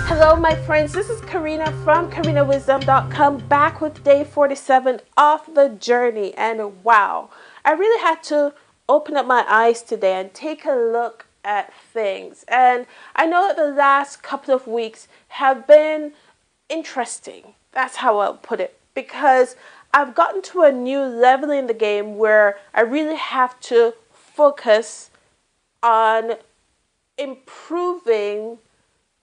Hello my friends, this is Karina from KarinaWisdom.com, back with day 47 of the journey. And wow, I really had to open up my eyes today and take a look at things. And I know that the last couple of weeks have been interesting. That's how I'll put it, because I've gotten to a new level in the game where I really have to focus on improving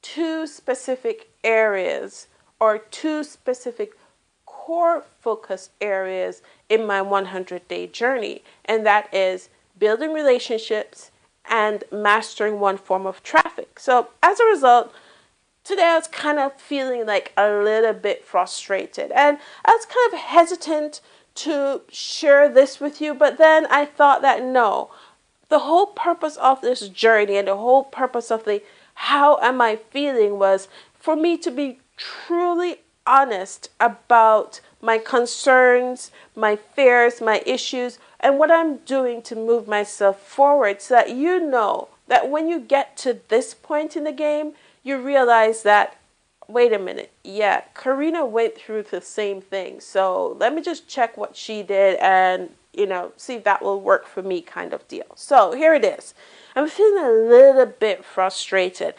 two specific areas or two specific core focus areas in my 100-day journey, and that is building relationships and mastering one form of traffic. So as a result, today I was kind of feeling like a little bit frustrated, and I was kind of hesitant to share this with you, but then I thought that no, the whole purpose of this journey and the whole purpose of the how am I feeling was for me to be truly honest about my concerns, my fears, my issues, and what I'm doing to move myself forward, so that you know that when you get to this point in the game, you realize that, wait a minute, yeah, Karina went through the same thing, so let me just check what she did and, see if that will work for me, kind of deal. So here it is. I'm feeling a little bit frustrated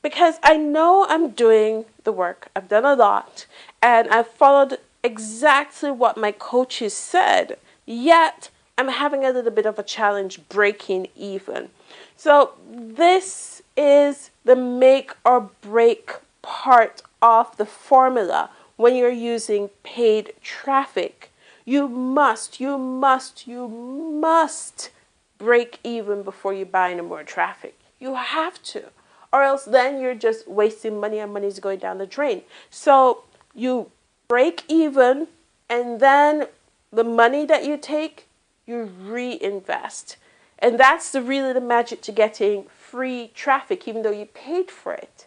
because I know I'm doing the work. I've done a lot and I've followed exactly what my coaches said, yet I'm having a little bit of a challenge breaking even. So this is the make or break part of the formula when you're using paid traffic. You must break even before you buy any more traffic. You have to, or else then you're just wasting money and money's going down the drain. So you break even, and then the money that you take, you reinvest. And that's really the magic to getting free traffic, even though you paid for it.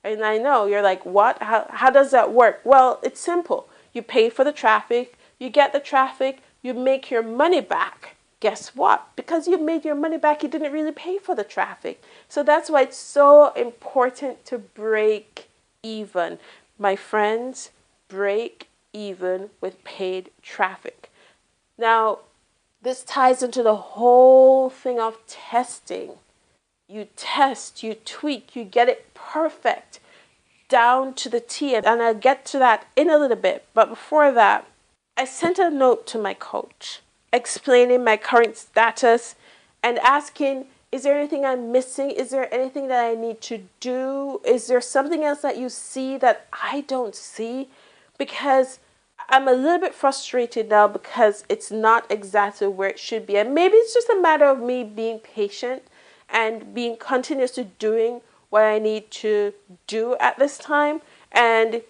And I know you're like, what? How does that work? Well, it's simple. You pay for the traffic, you get the traffic, you make your money back. Guess what? Because you made your money back, you didn't really pay for the traffic. So that's why it's so important to break even. My friends, break even with paid traffic. Now, this ties into the whole thing of testing. You test, you tweak, you get it perfect down to the T, and I'll get to that in a little bit. But before that, I sent a note to my coach explaining my current status and asking, is there anything I'm missing? Is there anything that I need to do? Is there something else that you see that I don't see? Because I'm a little bit frustrated now because it's not exactly where it should be. And maybe it's just a matter of me being patient and being continuously doing what I need to do at this time. And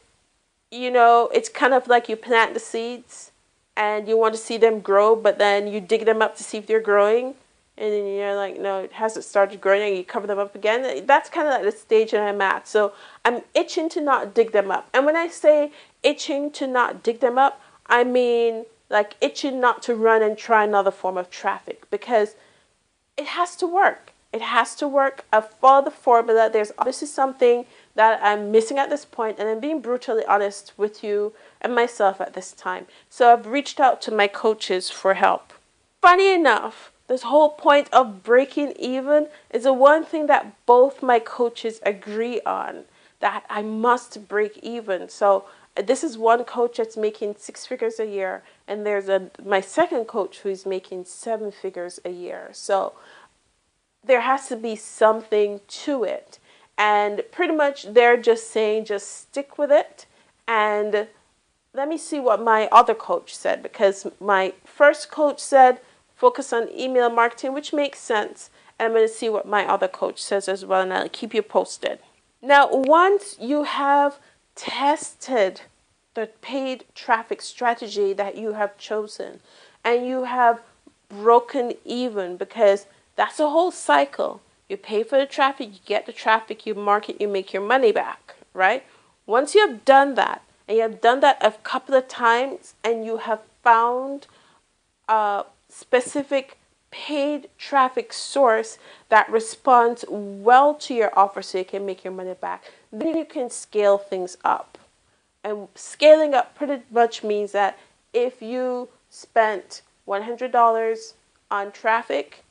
it's kind of like you plant the seeds and you want to see them grow, but then you dig them up to see if they're growing. And then you're like, no, it hasn't started growing, and you cover them up again. That's kind of like the stage that I'm at. So I'm itching to not dig them up. And when I say itching to not dig them up, I mean like itching not to run and try another form of traffic, because it has to work. It has to work. I follow the formula. There's obviously something that I'm missing at this point, and I'm being brutally honest with you and myself at this time. So I've reached out to my coaches for help. Funny enough, this whole point of breaking even is the one thing that both my coaches agree on, that I must break even. So this is one coach that's making 6 figures a year, and there's my second coach who's making 7 figures a year. So there has to be something to it. And pretty much they're just saying, just stick with it. And let me see what my other coach said, because my first coach said, focus on email marketing, which makes sense. And I'm going to see what my other coach says as well, and I'll keep you posted. Now, once you have tested the paid traffic strategy that you have chosen, and you have broken even, because that's a whole cycle. You pay for the traffic, you get the traffic, you market, you make your money back, right? Once you have done that, and you have done that a couple of times, and you have found a specific paid traffic source that responds well to your offer so you can make your money back. Then you can scale things up. And scaling up pretty much means that if you spent $100 on traffic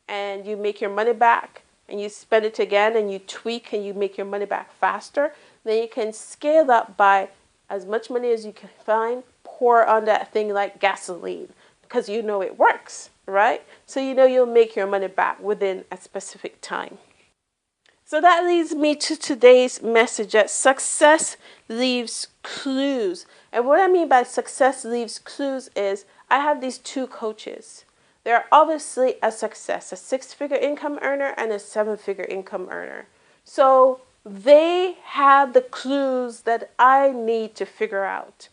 and you make your money back, and you spend it again and you tweak and you make your money back faster, then you can scale up by as much money as you can find, pour on that thing like gasoline, because you know it works, right? So you know you'll make your money back within a specific time. So that leads me to today's message, that success leaves clues. And what I mean by success leaves clues is I have these two coaches. They're obviously a success, a 6-figure income earner and a 7-figure income earner. So they have the clues that I need to figure out.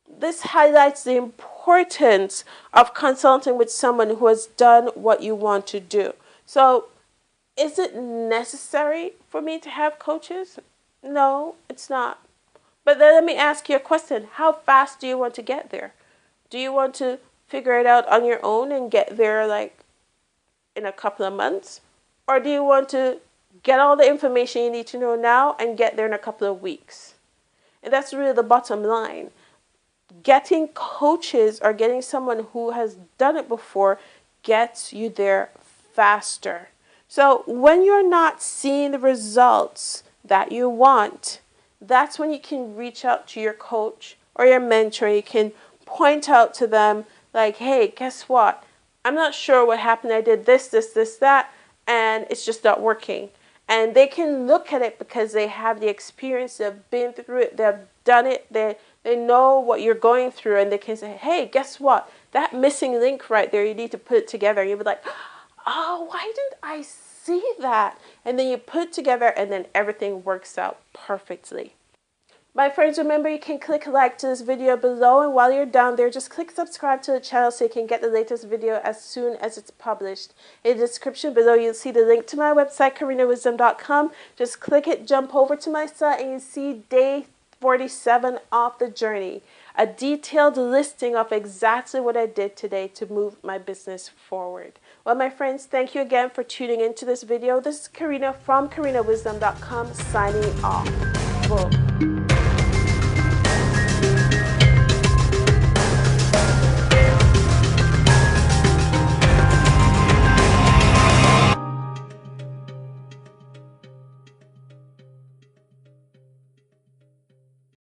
This highlights the importance of consulting with someone who has done what you want to do. So is it necessary for me to have coaches? No, it's not. But then let me ask you a question. How fast do you want to get there? Do you want to figure it out on your own and get there like in a couple of months? Or do you want to get all the information you need to know now and get there in a couple of weeks? And that's really the bottom line. Getting coaches or getting someone who has done it before gets you there faster. So when you're not seeing the results that you want, that's when you can reach out to your coach or your mentor. You can point out to them like, hey, guess what? I'm not sure what happened. I did this, that, and it's just not working. And they can look at it because they have the experience, they've been through it, they've done it, they know what you're going through, and they can say, hey, guess what? That missing link right there, you need to put it together. And you'll be like, oh, why didn't I see that? And then you put it together, and then everything works out perfectly. My friends, remember you can click like to this video below, and while you're down there, just click subscribe to the channel so you can get the latest video as soon as it's published. In the description below, you'll see the link to my website, KarinaWisdom.com. Just click it, jump over to my site, and you see day 47 of the journey. A detailed listing of exactly what I did today to move my business forward. Well, my friends, thank you again for tuning into this video. This is Karina from KarinaWisdom.com signing off. Boom.